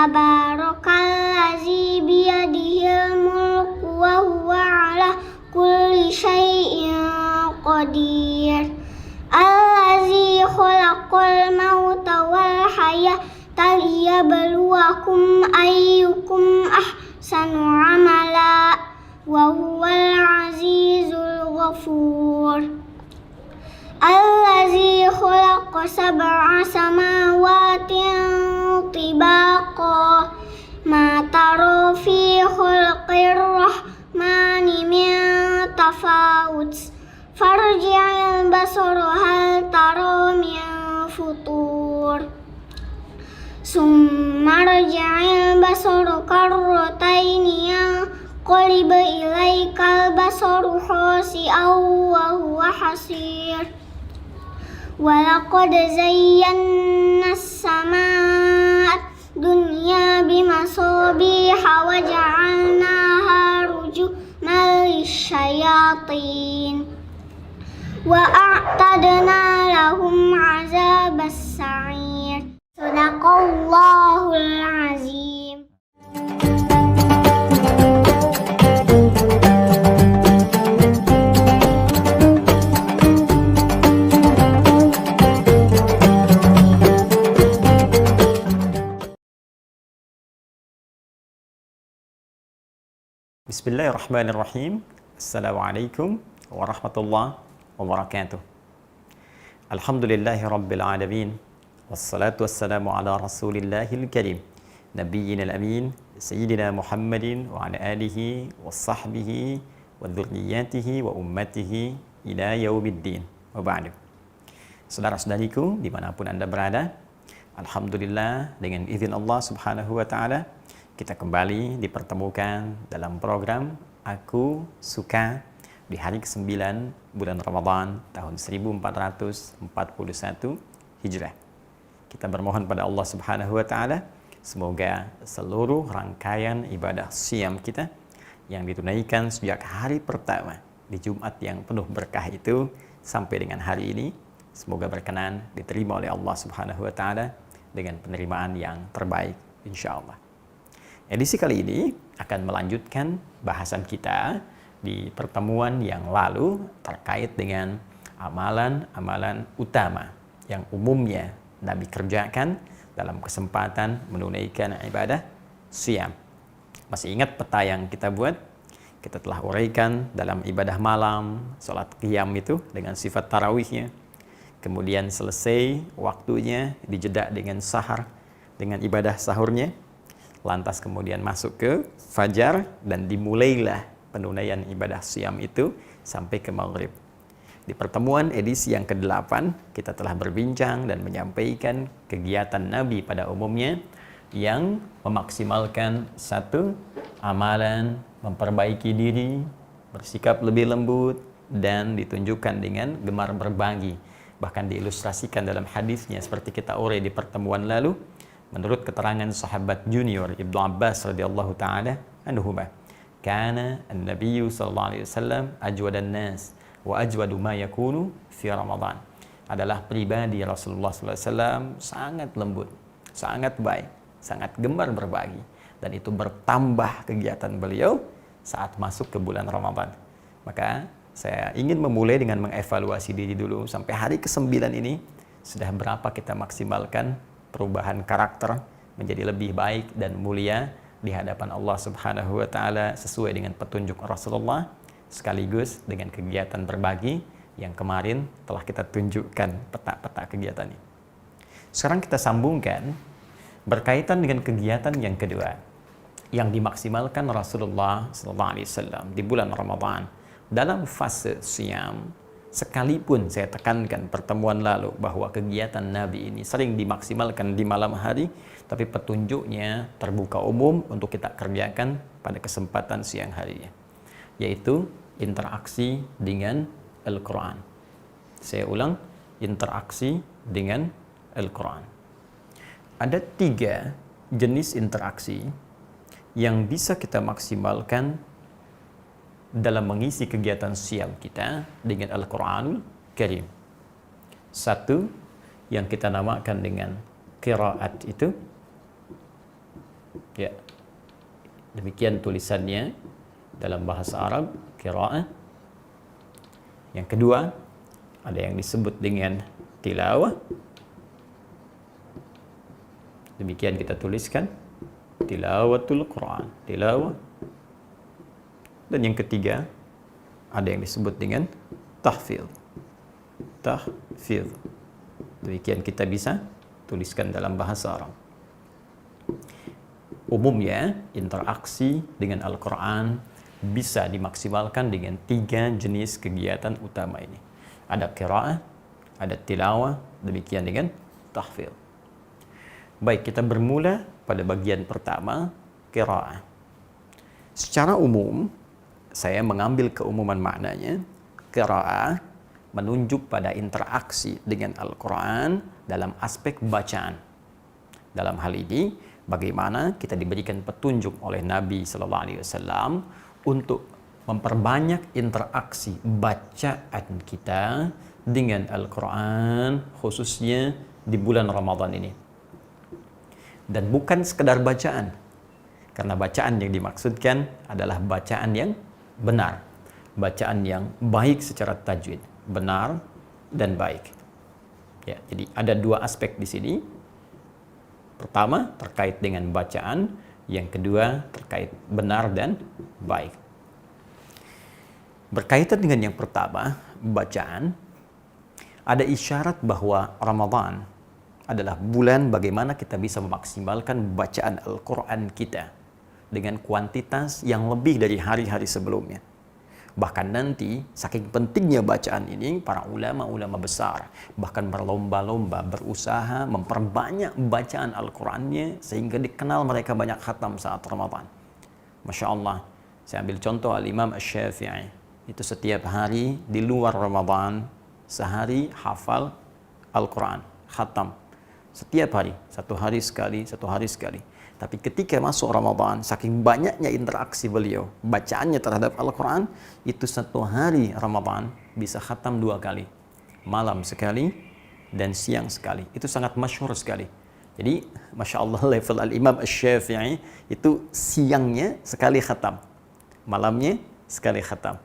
Tabarakallazi biyadihil mulku wa huwa ala kulli syai'in qadir. Allazi khalaqal mauta wal hayata liyabluwakum ayyukum ahsanu amala wa huwal azizul ghafur. Allazi khalaqa sab'a samawatin tibaqa ma tara fi khalqir rahmani min tafawut farji'il basara hal tara min futur summa rji'il basara karrataini yanqalib ilaikal basaru khasi'an wa huwa hasir. Walaqad zayyana as-samaa'a ad-dunya bimasabiha wa ja'alnaha rujuman lisyayatin wa a'tadna lahum 'adzabas sa'ir. Shadaqallahul 'azim. Bismillahirrahmanirrahim. Assalamualaikum warahmatullahi wabarakatuh. Alhamdulillahi rabbil alamin. Wassalatu wassalamu ala rasulillahil karim nabiyyina al-amin sayyidina Muhammadin wa ala alihi wa sahbihi wa dhurriyyatihi wa ummatihi ila yaumiddin wa ba'du. Saudara-saudariku dimanapun Anda berada, alhamdulillah dengan izin Allah subhanahu wa ta'ala kita kembali dipertemukan dalam program Aku Suka di hari ke-9 bulan Ramadan tahun 1441 Hijrah. Kita bermohon pada Allah Subhanahu wa taala semoga seluruh rangkaian ibadah siam kita yang ditunaikan sejak hari pertama di Jumat yang penuh berkah itu sampai dengan hari ini semoga berkenan diterima oleh Allah Subhanahu wa taala dengan penerimaan yang terbaik insyaallah. Edisi kali ini akan melanjutkan bahasan kita di pertemuan yang lalu terkait dengan amalan-amalan utama yang umumnya Nabi kerjakan dalam kesempatan menunaikan ibadah siam. Masih ingat peta yang kita buat? Kita telah uraikan dalam ibadah malam, sholat qiyam itu dengan sifat tarawihnya. Kemudian selesai waktunya dijeda dengan sahar, dengan ibadah sahurnya. Lantas kemudian masuk ke fajar dan dimulailah penunaian ibadah siam itu sampai ke maghrib. Di pertemuan edisi yang ke-8 kita telah berbincang dan menyampaikan kegiatan Nabi pada umumnya yang memaksimalkan satu amalan, memperbaiki diri, bersikap lebih lembut dan ditunjukkan dengan gemar berbagi. Bahkan diilustrasikan dalam hadisnya seperti kita urai di pertemuan lalu. Menurut keterangan sahabat junior Ibnu Abbas radhiyallahu taala anhuma, kana an-nabiyyu sallallahu alaihi wasallam ajwadan nas wa ajwadu ma yakunu fi Ramadan. Adalah pribadi Rasulullah sallallahu alaihi wasallam sangat lembut, sangat baik, sangat gemar berbagi dan itu bertambah kegiatan beliau saat masuk ke bulan Ramadan. Maka saya ingin memulai dengan mengevaluasi diri dulu sampai hari ke-9 ini sudah berapa kita maksimalkan perubahan karakter menjadi lebih baik dan mulia di hadapan Allah Subhanahu wa taala sesuai dengan petunjuk Rasulullah sekaligus dengan kegiatan berbagi yang kemarin telah kita tunjukkan peta-peta kegiatannya. Sekarang kita sambungkan berkaitan dengan kegiatan yang kedua yang dimaksimalkan Rasulullah sallallahu alaihi wasallam di bulan Ramadan dalam fase siam. Sekalipun saya tekankan pertemuan lalu bahwa kegiatan Nabi ini sering dimaksimalkan di malam hari, tapi petunjuknya terbuka umum untuk kita kerjakan pada kesempatan siang harinya, yaitu interaksi dengan Al-Quran. Saya ulang, interaksi dengan Al-Quran. Ada 3 jenis interaksi yang bisa kita maksimalkan dalam mengisi kegiatan siam kita dengan Al-Quranul Karim. Satu yang kita namakan dengan qiraat itu, Ya. Demikian tulisannya dalam bahasa Arab, qiraah. Yang kedua, ada yang disebut dengan tilawah. Demikian kita tuliskan tilawatul Quran, tilawah. Dan yang ketiga, ada yang disebut dengan tahfidz. Tahfidz. Demikian kita bisa tuliskan dalam bahasa Arab. Umumnya, interaksi dengan Al-Quran bisa dimaksimalkan dengan 3 jenis kegiatan utama ini. Ada qiraah, ada tilawah, demikian dengan tahfidz. Baik, kita bermula pada bagian pertama, qiraah. Secara umum, saya mengambil keumuman maknanya, qiraah menunjuk pada interaksi dengan Al-Quran dalam aspek bacaan. Dalam hal ini, bagaimana kita diberikan petunjuk oleh Nabi SAW untuk memperbanyak interaksi bacaan kita dengan Al-Quran, khususnya di bulan Ramadan ini. Dan bukan sekedar bacaan, karena bacaan yang dimaksudkan adalah bacaan yang benar, bacaan yang baik secara tajwid, benar dan baik. Ya, jadi ada 2 aspek di sini. Pertama terkait dengan bacaan, yang kedua terkait benar dan baik. Berkaitan dengan yang pertama, bacaan, ada isyarat bahwa Ramadan adalah bulan bagaimana kita bisa memaksimalkan bacaan Al-Quran kita dengan kuantitas yang lebih dari hari-hari sebelumnya. Bahkan nanti, saking pentingnya bacaan ini, para ulama-ulama besar bahkan berlomba-lomba, berusaha memperbanyak bacaan Al-Qurannya sehingga dikenal mereka banyak khatam saat Ramadan. Masya Allah, saya ambil contoh Al-Imam Asy-Syafi'i. Itu setiap hari di luar Ramadan, sehari hafal Al-Quran, khatam. Setiap hari, 1 hari sekali, 1 hari sekali. Tapi ketika masuk Ramadan, saking banyaknya interaksi beliau, bacaannya terhadap Al-Quran, itu 1 hari Ramadan bisa khatam 2 kali. Malam sekali dan siang sekali. Itu sangat masyhur sekali. Jadi, Masya Allah, level Al-Imam Asy-Syafi'i itu siangnya sekali khatam. Malamnya sekali khatam.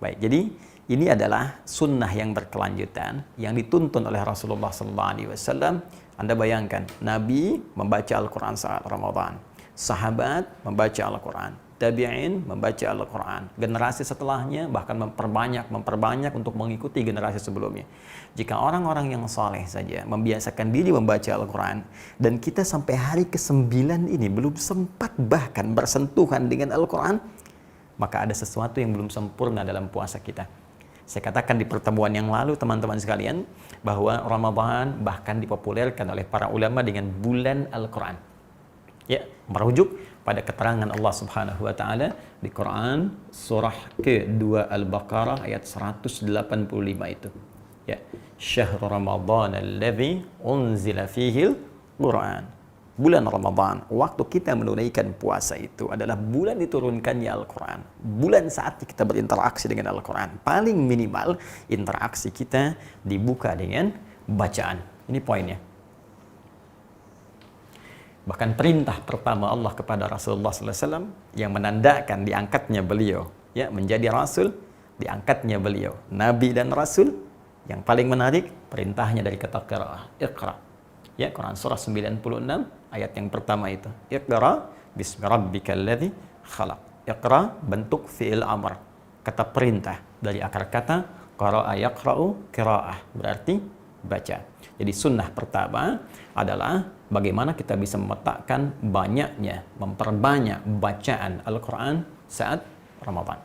Baik, jadi ini adalah sunnah yang berkelanjutan yang dituntun oleh Rasulullah SAW. Anda bayangkan, Nabi membaca Al-Quran saat Ramadan, sahabat membaca Al-Quran, tabi'in membaca Al-Quran, generasi setelahnya bahkan memperbanyak untuk mengikuti generasi sebelumnya. Jika orang-orang yang saleh saja membiasakan diri membaca Al-Quran, dan kita sampai hari ke-9 ini belum sempat bahkan bersentuhan dengan Al-Quran, maka ada sesuatu yang belum sempurna dalam puasa kita. Saya katakan di pertemuan yang lalu, teman-teman sekalian, bahwa Ramadan bahkan dipopulerkan oleh para ulama dengan bulan Al-Quran. Ya, merujuk pada keterangan Allah Subhanahu wa taala di Quran surah ke-2 Al-Baqarah ayat 185 itu. Ya, syahrul Ramadan alladzi unzila fihi al-Quran. Bulan Ramadan, waktu kita menunaikan puasa itu adalah bulan diturunkannya Al-Quran. Bulan saat kita berinteraksi dengan Al-Quran. Paling minimal interaksi kita dibuka dengan bacaan. Ini poinnya. Bahkan perintah pertama Allah kepada Rasulullah SAW yang menandakan diangkatnya beliau, ya, menjadi Rasul, diangkatnya beliau, Nabi dan Rasul. Yang paling menarik, perintahnya dari kata qiraah, Iqra. Ya, Quran surah 96 ayat yang pertama itu. Iqra bismi rabbikal ladzi khalaq. Iqra bentuk fi'il amr, kata perintah dari akar kata qara'a yaqra'u qiraah, berarti baca. Jadi sunnah pertama adalah bagaimana kita bisa memetakan banyaknya, memperbanyak bacaan Al-Quran saat Ramadan.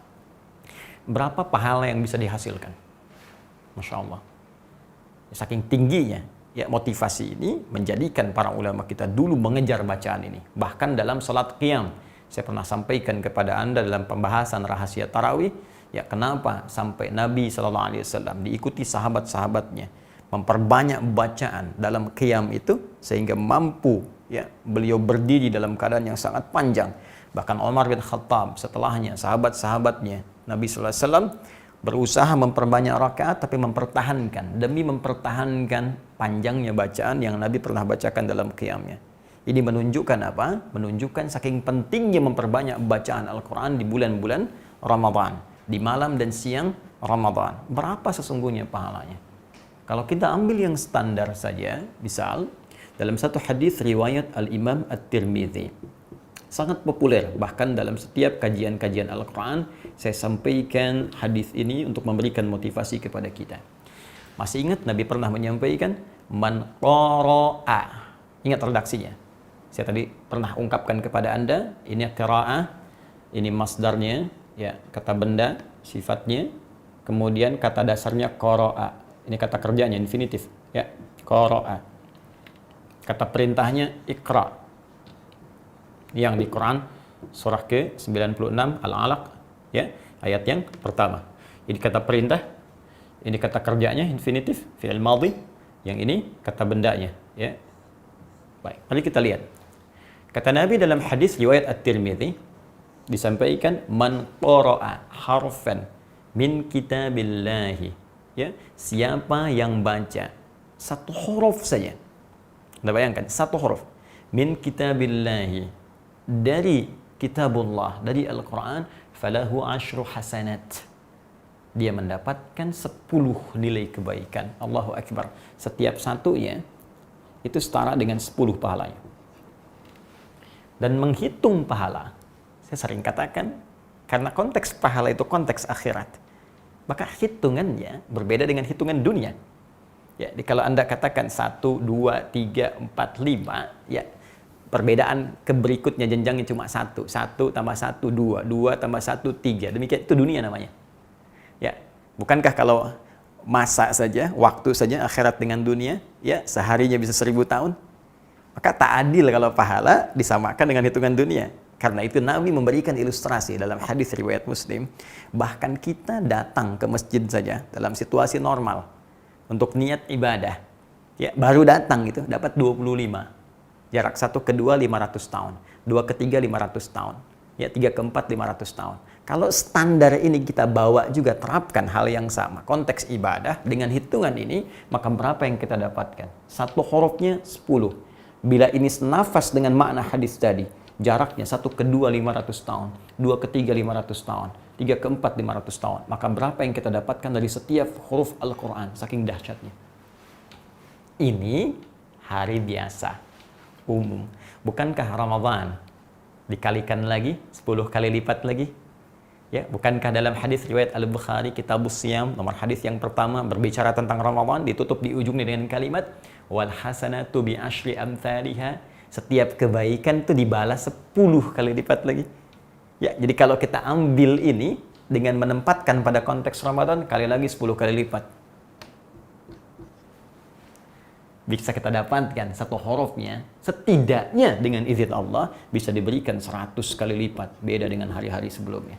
Berapa pahala yang bisa dihasilkan? Masya Allah. Saking tingginya ya motivasi ini menjadikan para ulama kita dulu mengejar bacaan ini. Bahkan dalam salat qiyam, saya pernah sampaikan kepada Anda dalam pembahasan rahasia tarawih, ya kenapa sampai Nabi SAW diikuti sahabat-sahabatnya memperbanyak bacaan dalam qiyam itu sehingga mampu ya beliau berdiri dalam keadaan yang sangat panjang. Bahkan Umar bin Khattab setelahnya, sahabat-sahabatnya, Nabi SAW berusaha memperbanyak rakaat tapi mempertahankan, demi mempertahankan panjangnya bacaan yang Nabi pernah bacakan dalam qiyamnya. Ini menunjukkan apa? Menunjukkan saking pentingnya memperbanyak bacaan Al-Quran di bulan-bulan Ramadan, di malam dan siang Ramadan. Berapa sesungguhnya pahalanya? Kalau kita ambil yang standar saja, misal dalam satu hadis riwayat Al-Imam At-Tirmidzi, sangat populer, bahkan dalam setiap kajian-kajian Al-Quran saya sampaikan hadis ini untuk memberikan motivasi kepada kita. Masih ingat Nabi pernah menyampaikan man qara'a. Ingat redaksinya. Saya tadi pernah ungkapkan kepada Anda, ini qira'ah, ini masdarnya, ya, kata benda, sifatnya, kemudian kata dasarnya qara'a. Ini kata kerjanya, infinitif, ya, qara'a. Kata perintahnya iqra. Yang di Quran surah ke-96 Al-Alaq, ya, ayat yang pertama. Ini kata perintah, ini kata kerjanya, infinitif, fi'il madhi, yang ini kata bendanya, ya. Baik, mari kita lihat. Kata Nabi dalam hadis riwayat At-Tirmidzi disampaikan man qara'a harfan min kitabillahi, ya, siapa yang baca satu huruf saja. Anda bayangkan, satu huruf min kitabillahi, dari kitabullah, dari Al-Quran, falahu asyru hasanat, dia mendapatkan 10 nilai kebaikan. Allahu Akbar. Setiap satunya itu setara dengan 10 pahalanya. Dan menghitung pahala, saya sering katakan, karena konteks pahala itu konteks akhirat, maka hitungannya berbeda dengan hitungan dunia. Ya, kalau Anda katakan 1, 2, 3, 4, 5, ya, perbedaan ke berikutnya jenjangnya cuma 1 tambah 1, 2 tambah 1, 3. Demikian, itu dunia namanya. Ya, bukankah kalau masa saja, waktu saja akhirat dengan dunia, ya, seharinya bisa 1000 tahun? Maka tak adil kalau pahala disamakan dengan hitungan dunia. Karena itu Nabi memberikan ilustrasi dalam hadis riwayat Muslim, bahkan kita datang ke masjid saja dalam situasi normal untuk niat ibadah, ya, baru datang itu dapat 25. Jarak 1 ke 2 500 tahun, 2 ke 3 500 tahun, ya, 3 ke 4 500 tahun. Kalau standar ini kita bawa juga, terapkan hal yang sama, konteks ibadah dengan hitungan ini, maka berapa yang kita dapatkan? Satu hurufnya 10. Bila ini senafas dengan makna hadis tadi, jaraknya 1 ke 2 500 tahun, 2 ke 3 500 tahun, 3 ke 4 500 tahun. Maka berapa yang kita dapatkan dari setiap huruf Al-Quran, saking dahsyatnya. Ini hari biasa, umum. Bukankah Ramadan dikalikan lagi, 10 kali lipat lagi? Ya, bukankah dalam hadis riwayat Al-Bukhari Kitabus Siyam nomor hadis yang pertama berbicara tentang Ramadan, ditutup di ujungnya dengan kalimat wal hasanatu bi asyri amthaliha, setiap kebaikan itu dibalas 10 kali lipat lagi. Ya, jadi kalau kita ambil ini dengan menempatkan pada konteks Ramadan, kali lagi 10 kali lipat. Bisa kita dapatkan satu hurufnya setidaknya dengan izin Allah bisa diberikan 100 kali lipat, beda dengan hari-hari sebelumnya.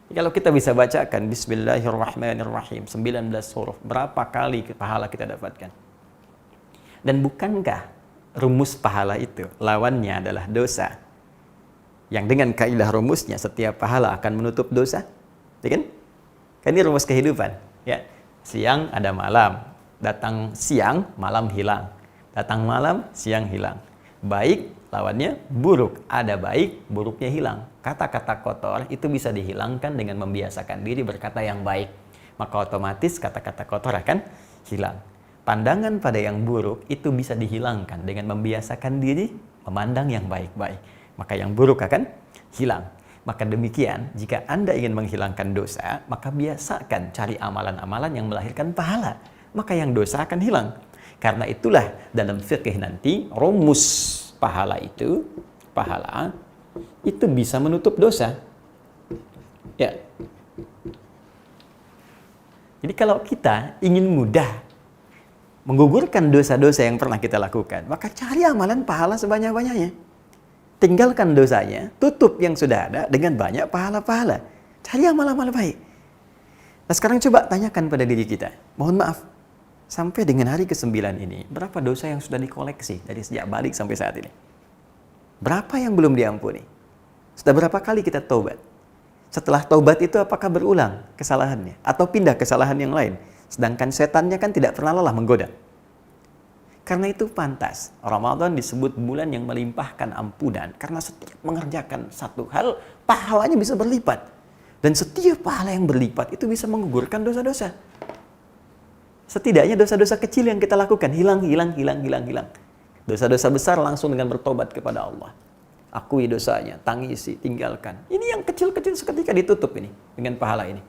Kalau kita bisa bacakan Bismillahirrahmanirrahim 19 huruf, berapa kali pahala kita dapatkan? Dan bukankah rumus pahala itu lawannya adalah dosa? Yang dengan kaidah rumusnya setiap pahala akan menutup dosa, ya kan? Kan ini rumus kehidupan, ya. Siang ada malam, datang siang, malam hilang. Datang malam, siang hilang. Baik lawannya buruk, ada baik, buruknya hilang. Kata-kata kotor itu bisa dihilangkan dengan membiasakan diri berkata yang baik. Maka otomatis kata-kata kotor akan hilang. Pandangan pada yang buruk itu bisa dihilangkan dengan membiasakan diri memandang yang baik-baik. Maka yang buruk akan hilang. Maka demikian, jika Anda ingin menghilangkan dosa, maka biasakan cari amalan-amalan yang melahirkan pahala. Maka yang dosa akan hilang. Karena itulah dalam fikih nanti, rumus pahala itu bisa menutup dosa. Ya. Jadi kalau kita ingin mudah menggugurkan dosa-dosa yang pernah kita lakukan, maka cari amalan pahala sebanyak-banyaknya. Tinggalkan dosanya, tutup yang sudah ada dengan banyak pahala-pahala. Cari amal-amal baik. Nah sekarang coba tanyakan pada diri kita, mohon maaf, sampai dengan hari ke-9 ini, berapa dosa yang sudah dikoleksi dari sejak balik sampai saat ini? Berapa yang belum diampuni? Sudah berapa kali kita taubat? Setelah taubat itu apakah berulang kesalahannya? Atau pindah kesalahan yang lain? Sedangkan setannya kan tidak pernah lelah menggoda. Karena itu pantas Ramadan disebut bulan yang melimpahkan ampunan, karena setiap mengerjakan satu hal pahalanya bisa berlipat, dan setiap pahala yang berlipat itu bisa menggugurkan dosa-dosa. Setidaknya dosa-dosa kecil yang kita lakukan hilang. Dosa-dosa besar langsung dengan bertobat kepada Allah, akui dosanya, tangisi, tinggalkan. Ini yang kecil-kecil seketika ditutup ini dengan pahala ini.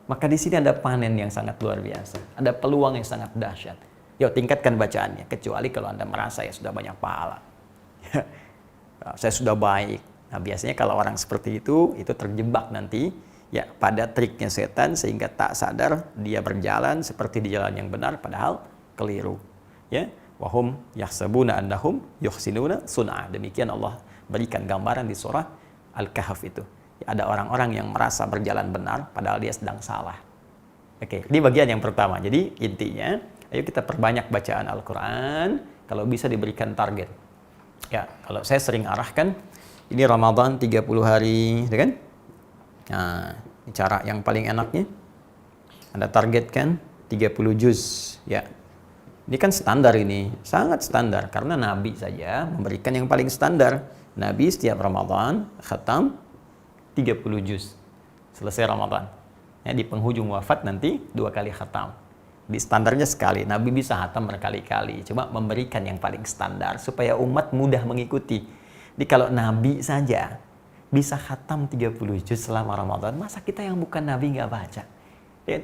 Maka di sini ada panen yang sangat luar biasa, ada peluang yang sangat dahsyat. Yuk tingkatkan bacaannya, kecuali kalau Anda merasa ya sudah banyak pahala. Saya sudah baik. Nah, biasanya kalau orang seperti itu terjebak nanti ya pada triknya setan, sehingga tak sadar dia berjalan seperti di jalan yang benar padahal keliru. Ya, wahum yahsabuna annahum yuhsinuna sun'a. Demikian Allah berikan gambaran di surah Al-Kahf itu. Ya, ada orang-orang yang merasa berjalan benar padahal dia sedang salah. Oke, ini bagian yang pertama. Jadi intinya, ayo kita perbanyak bacaan Al-Quran, kalau bisa diberikan target. Ya, kalau saya sering arahkan, ini Ramadan 30 hari, ya kan? Nah, ini cara yang paling enaknya. Anda targetkan 30 juz, ya. Ini kan standar ini, sangat standar. Karena Nabi saja memberikan yang paling standar. Nabi setiap Ramadan khatam 30 juz. Selesai Ramadan. Ya, di penghujung wafat nanti 2 kali khatam. Di standarnya sekali, Nabi bisa khatam berkali-kali, cuma memberikan yang paling standar supaya umat mudah mengikuti. Jadi kalau Nabi saja bisa khatam 30 juz selama Ramadan, masa kita yang bukan Nabi nggak baca? Ya.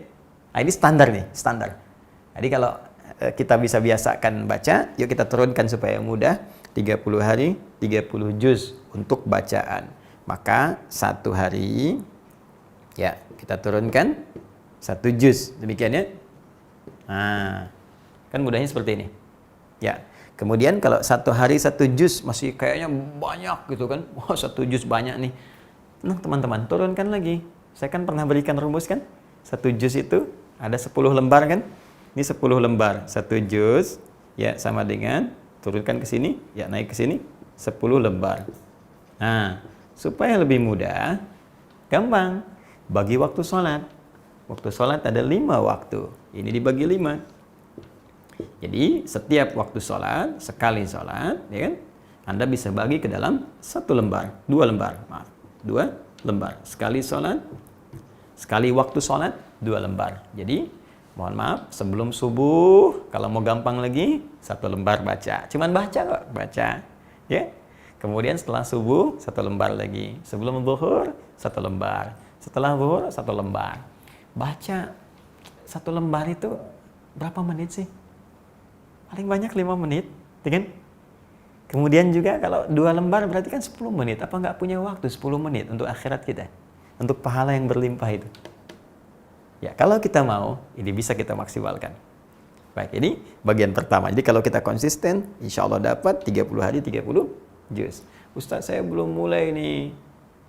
Nah, ini standar nih, standar. Jadi kalau kita bisa biasakan baca, yuk kita turunkan supaya mudah, 30 hari, 30 juz untuk bacaan. Maka 1 hari, ya kita turunkan 1 juz, demikian ya. Nah, kan mudahnya seperti ini. Ya, kemudian kalau 1 hari 1 juz masih kayaknya banyak gitu kan. Wah, 1 juz banyak nih. Nah, teman-teman, turunkan lagi. Saya kan pernah berikan rumus kan. 1 juz itu ada 10 lembar kan. Ini 10 lembar. 1 juz ya sama dengan turunkan ke sini, ya naik ke sini 10 lembar. Nah, supaya lebih mudah, gampang. Bagi waktu sholat. Waktu sholat ada 5 waktu. Ini dibagi 5. Jadi setiap waktu sholat, sekali sholat, ya kan? Anda bisa bagi ke dalam 1 lembar, 2 lembar, maaf, 2 lembar. Sekali sholat, sekali waktu sholat, 2 lembar. Jadi mohon maaf, sebelum subuh, kalau mau gampang lagi, 1 lembar baca. Cuman baca kok, baca. Ya. Kemudian setelah subuh, 1 lembar lagi. Sebelum zuhur, 1 lembar. Setelah zuhur, 1 lembar. Baca 1 lembar itu berapa menit sih? Paling banyak 5 menit, ya kan? Kemudian juga kalau 2 lembar berarti kan 10 menit. Apa nggak punya waktu 10 menit untuk akhirat kita? Untuk pahala yang berlimpah itu. Ya, kalau kita mau, ini bisa kita maksimalkan. Baik, ini bagian pertama. Jadi kalau kita konsisten, insya Allah dapat 30 hari 30 juz. Ustaz, saya belum mulai nih.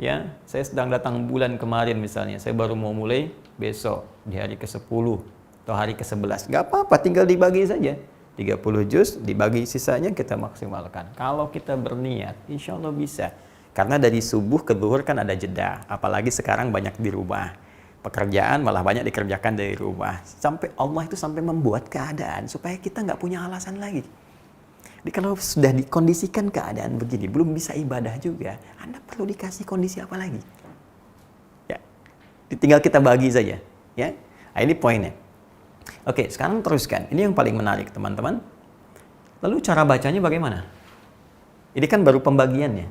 Ya, saya sedang datang bulan kemarin misalnya, saya baru mau mulai besok di hari ke-10 atau hari ke-11. Nggak apa-apa, tinggal dibagi saja. 30 juz dibagi, sisanya kita maksimalkan. Kalau kita berniat, insya Allah bisa. Karena dari subuh ke zuhur kan ada jeda. Apalagi sekarang banyak di rumah. Pekerjaan malah banyak dikerjakan dari rumah. Sampai Allah itu sampai membuat keadaan supaya kita nggak punya alasan lagi. Jadi kalau sudah dikondisikan keadaan begini, belum bisa ibadah juga, Anda perlu dikasih kondisi apa lagi? Ya, tinggal kita bagi saja. Ya, nah, ini poinnya. Oke, sekarang teruskan. Ini yang paling menarik, teman-teman. Lalu cara bacanya bagaimana? Ini kan baru pembagiannya.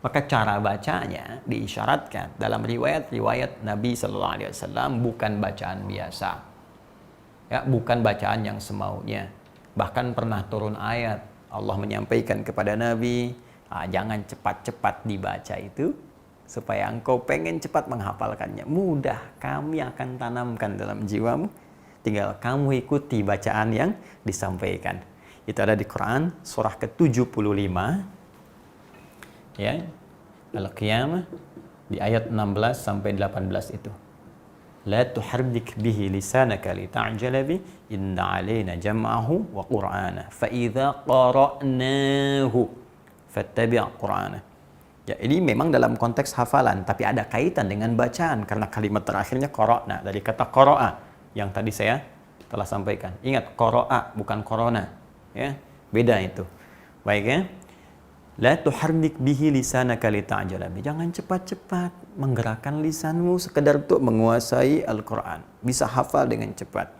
Maka cara bacanya diisyaratkan dalam riwayat-riwayat Nabi SAW bukan bacaan biasa. Ya, bukan bacaan yang semaunya. Bahkan pernah turun ayat, Allah menyampaikan kepada Nabi, jangan cepat-cepat dibaca itu, supaya engkau pengen cepat menghafalkannya. Mudah, kami akan tanamkan dalam jiwamu, tinggal kamu ikuti bacaan yang disampaikan. Itu ada di Quran, surah ke-75, ya, Al-Qiyamah, di ayat 16 sampai 18 itu. La tuharrik bihi lisanaka lita'jala bi inna 'alaina jam'ahu wa qur'ana fa idza qara'nahu fattabi' qur'ana. Ya, ini memang dalam konteks hafalan tapi ada kaitan dengan bacaan karena kalimat terakhirnya qara'na dari kata qara'a yang tadi saya telah sampaikan. Ingat, qara'a bukan corona, ya. Beda itu. Baik ya. La tuharrik bihi lisanaka lita'jala bi. Jangan cepat-cepat menggerakkan lisanmu sekedar untuk menguasai Al-Qur'an. Bisa hafal dengan cepat.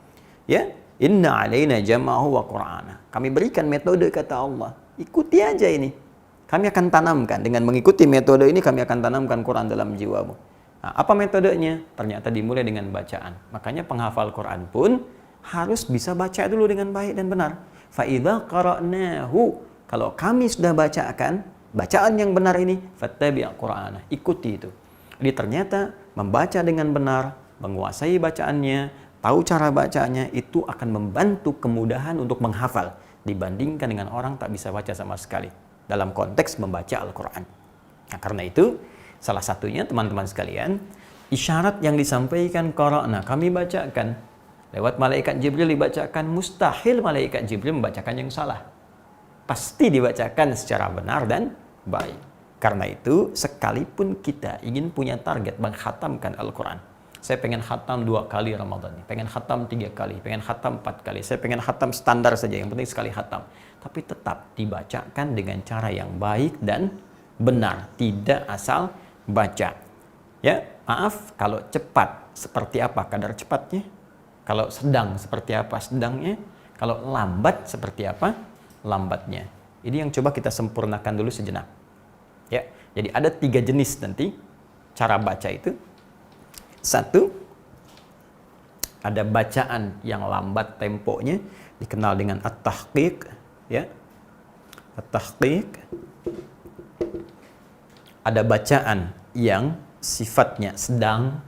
Ya, inna alaina jam'ahu wa qur'ana. Kami berikan metode kata Allah. Ikuti aja ini. Kami akan tanamkan dengan mengikuti metode ini, kami akan tanamkan Quran dalam jiwamu. Nah, apa metodenya? Ternyata dimulai dengan bacaan. Makanya penghafal Quran pun harus bisa baca dulu dengan baik dan benar. Fa idza qara'nahu, kalau kami sudah bacakan bacaan yang benar ini, fattabi' Qur'ana, ikuti itu. Jadi ternyata membaca dengan benar, menguasai bacaannya, tahu cara bacanya, itu akan membantu kemudahan untuk menghafal dibandingkan dengan orang tak bisa baca sama sekali dalam konteks membaca Al-Quran. Nah, karena itu salah satunya teman-teman sekalian, isyarat yang disampaikan qara'na, kami bacakan lewat malaikat Jibril dibacakan, mustahil malaikat Jibril membacakan yang salah. Pasti dibacakan secara benar dan baik. Karena itu, sekalipun kita ingin punya target menghatamkan Al-Quran, saya pengen khatam 2 kali Ramadan, pengen khatam 3 kali, pengen khatam 4 kali, saya pengen khatam standar saja, yang penting sekali khatam. Tapi tetap dibacakan dengan cara yang baik dan benar, tidak asal baca. Ya, maaf kalau cepat seperti apa kadar cepatnya, kalau sedang seperti apa sedangnya, kalau lambat seperti apa lambatnya. Ini yang coba kita sempurnakan dulu sejenak. Ya, jadi ada 3 jenis nanti cara baca itu. 1, ada bacaan yang lambat temponya, dikenal dengan at-tahqiq, ya. At-tahqiq. Ada bacaan yang sifatnya sedang,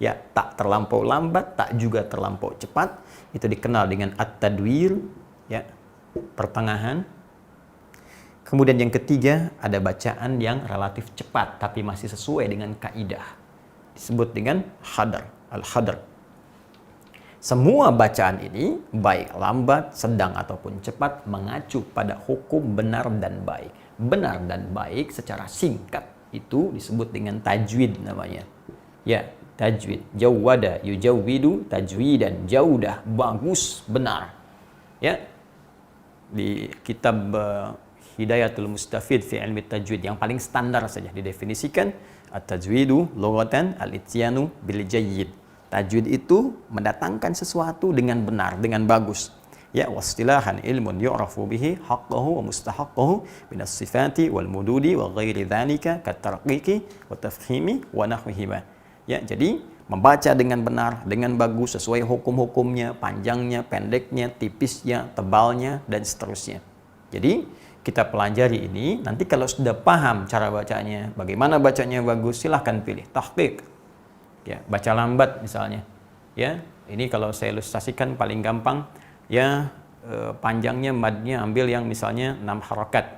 ya, tak terlampau lambat, tak juga terlampau cepat. Itu dikenal dengan at-tadwir, ya, pertengahan. Kemudian yang ketiga, ada bacaan yang relatif cepat tapi masih sesuai dengan kaidah, disebut dengan hadar, al-hadar. Semua bacaan ini baik lambat, sedang ataupun cepat mengacu pada hukum benar dan baik. Benar dan baik secara singkat itu disebut dengan tajwid namanya. Ya, tajwid. Jawwada yujawwidu tajwidan, jaudah, bagus, benar. Ya, di kitab Hidayatul Mustafid fi ilmi tajwid yang paling standar saja didefinisikan, at-tajwidu lughatan al-ityanu bil jayyid. Tajwid itu mendatangkan sesuatu dengan benar, dengan bagus. Ya, wastilahan ilmun yu'rafu bihi haqqahu wa mustahaqqahu min as-sifati wal mududi wa ghairi dzalika katarqiqi wa tafhimi wa nahwihima. Ya, jadi membaca dengan benar, dengan bagus, sesuai hukum-hukumnya, panjangnya, pendeknya, tipisnya, tebalnya, dan seterusnya. Jadi, kita pelajari ini, nanti kalau sudah paham cara bacanya, bagaimana bacanya bagus, silahkan pilih tahqiq. Ya, baca lambat misalnya. Ya, ini kalau saya ilustrasikan paling gampang, ya, panjangnya madnya ambil yang misalnya 6 harakat,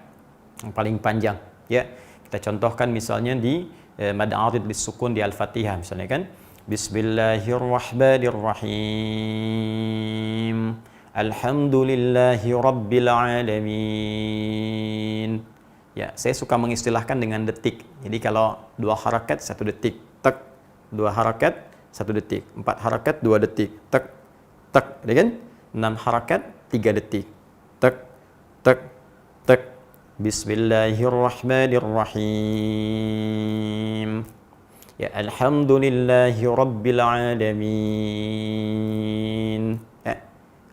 yang paling panjang. Ya, kita contohkan misalnya di mad arid bis sukun di Al-Fatihah misalnya kan. Bismillahirrahmanirrahim. Alhamdulillahi Rabbil Alamin. Ya, saya suka mengistilahkan dengan detik. Jadi kalau 2 harakat 1 detik, tek, 2 harakat 1 detik, 4 harakat 2 detik, tek, tek, ya kan? 6 harakat 3 detik, tek, tek, tek. Bismillahirrahmanirrahim. Ya, Alhamdulillahi Rabbil Alamin.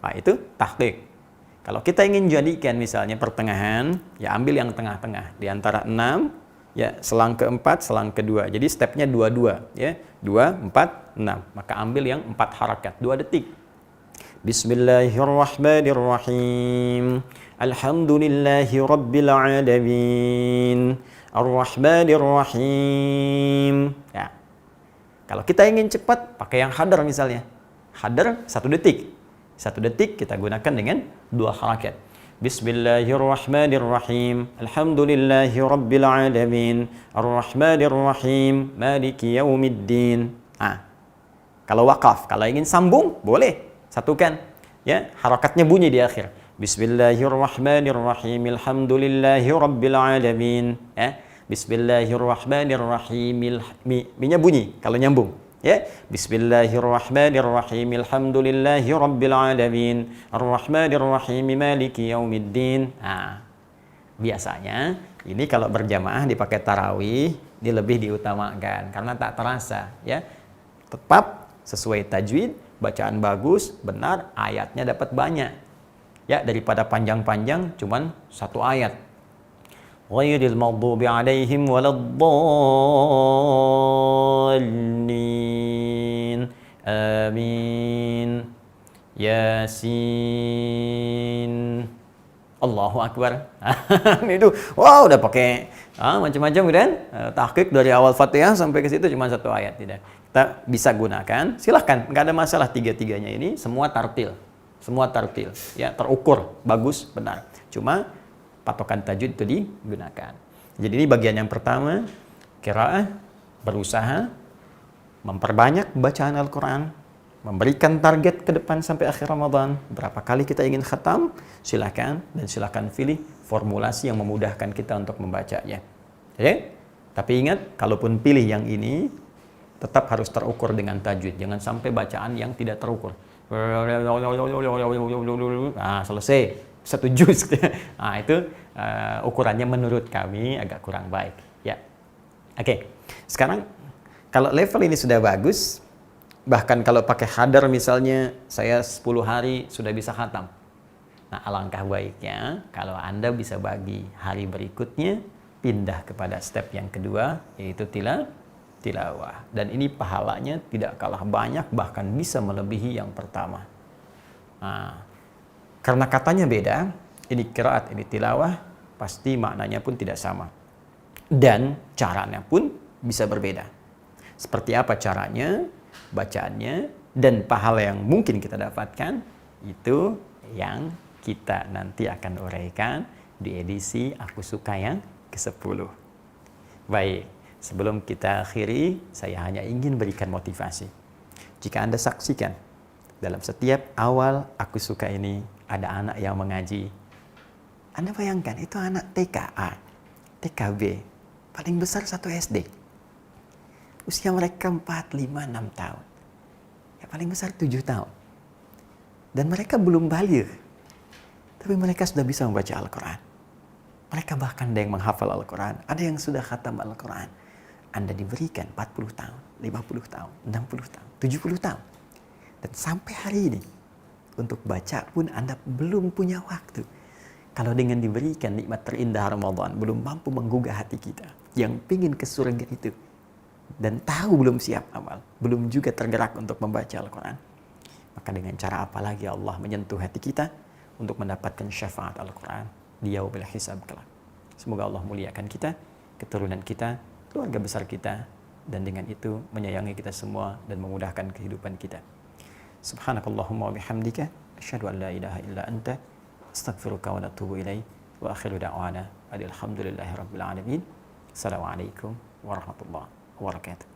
Nah, itu tahqiq. Kalau kita ingin jadikan misalnya pertengahan, ya ambil yang tengah-tengah. Di antara 6, ya selang ke-4, selang ke-2. Jadi stepnya 2-2. Ya, 2, 4, 6. Maka ambil yang 4 harakat, 2 detik. Bismillahirrahmanirrahim. Alhamdulillahi Rabbil Alamin. Ar-Rahmanirrahim. Ya. Kalau kita ingin cepat, pakai yang hadar misalnya. Hadar 1 detik. 1 detik kita gunakan dengan 2 harakat. Bismillahirrahmanirrahim. Alhamdulillahi Rabbil Alamin. Ar-Rahmanirrahim. Maliki Yaumiddin. Nah, kalau wakaf, kalau ingin sambung, boleh. Satukan. Ya, harakatnya bunyi di akhir. Bismillahirrahmanirrahim. Alhamdulillahi Rabbil Alamin. Ya, Bismillahirrahmanirrahim. Mi-nya bunyi kalau nyambung. Ya, Bismillahirrahmanirrahim. Alhamdulillahi rabbil alamin. Arrahmanirrahim. Maliki yaumiddin. Nah, biasanya ini kalau berjamaah dipakai tarawih, dia lebih diutamakan karena tak terasa, ya. Tetap sesuai tajwid, bacaan bagus, benar, ayatnya dapat banyak. Ya, daripada panjang-panjang cuman satu ayat. Ghairil maghdubi alaihim waladdallin. Amin. Yasin. Allahu Akbar. Itu, wow, udah pakai macam-macam kan? Tahqiq dari awal Fatihah sampai ke situ cuma satu ayat, tidak. Kita bisa gunakan, silahkan, nggak ada masalah tiga-tiganya ini, semua tartil, ya, terukur, bagus, benar. Cuma patokan tajwid itu digunakan. Jadi ini bagian yang pertama, qiraah, berusaha memperbanyak bacaan Al-Quran, memberikan target ke depan sampai akhir Ramadan. Berapa kali kita ingin khatam, silakan, dan silakan pilih formulasi yang memudahkan kita untuk membacanya. Oke? Tapi ingat, kalaupun pilih yang ini, tetap harus terukur dengan tajwid. Jangan sampai bacaan yang tidak terukur. Nah, selesai. Satu juz. Nah, itu ukurannya menurut kami agak kurang baik. Ya. Oke. Sekarang, kalau level ini sudah bagus, bahkan kalau pakai hadar misalnya, saya 10 hari sudah bisa khatam. Nah, alangkah baiknya kalau Anda bisa bagi hari berikutnya, pindah kepada step yang kedua, yaitu tilawah. Dan ini pahalanya tidak kalah banyak, bahkan bisa melebihi yang pertama. Nah, karena katanya beda, ini qiraat, ini tilawah, pasti maknanya pun tidak sama. Dan caranya pun bisa berbeda. Seperti apa caranya, bacaannya, dan pahala yang mungkin kita dapatkan, itu yang kita nanti akan uraikan di edisi Aku Suka yang ke-10. Baik, sebelum kita akhiri, saya hanya ingin berikan motivasi. Jika Anda saksikan, dalam setiap awal Aku Suka ini, ada anak yang mengaji. Anda bayangkan, itu anak TKA, TKB, paling besar 1 SD. Usia mereka 4, 5, 6 tahun. Ya, paling besar 7 tahun. Dan mereka belum baligh. Tapi mereka sudah bisa membaca Al-Quran. Mereka bahkan ada yang menghafal Al-Quran. Ada yang sudah khatam Al-Quran. Anda diberikan 40 tahun, 50 tahun, 60 tahun, 70 tahun. Dan sampai hari ini, untuk baca pun Anda belum punya waktu. Kalau dengan diberikan nikmat terindah Ramadan, belum mampu menggugah hati kita. Yang pingin ke surga itu. Dan tahu belum siap amal. Belum juga tergerak untuk membaca Al-Quran. Maka dengan cara apa lagi Allah menyentuh hati kita untuk mendapatkan syafaat Al-Quran di yaumil hisab kelak. Semoga Allah muliakan kita, keturunan kita, keluarga besar kita, dan dengan itu menyayangi kita semua dan memudahkan kehidupan kita. Subhanakallahumma wa bihamdika, asyhadu an la ilaha illa anta, astaghfiruka wa atubu ilaik, wa akhiru da'wana alhamdulillahi rabbil alamin. Assalamualaikum warahmatullahi wabarakatuh.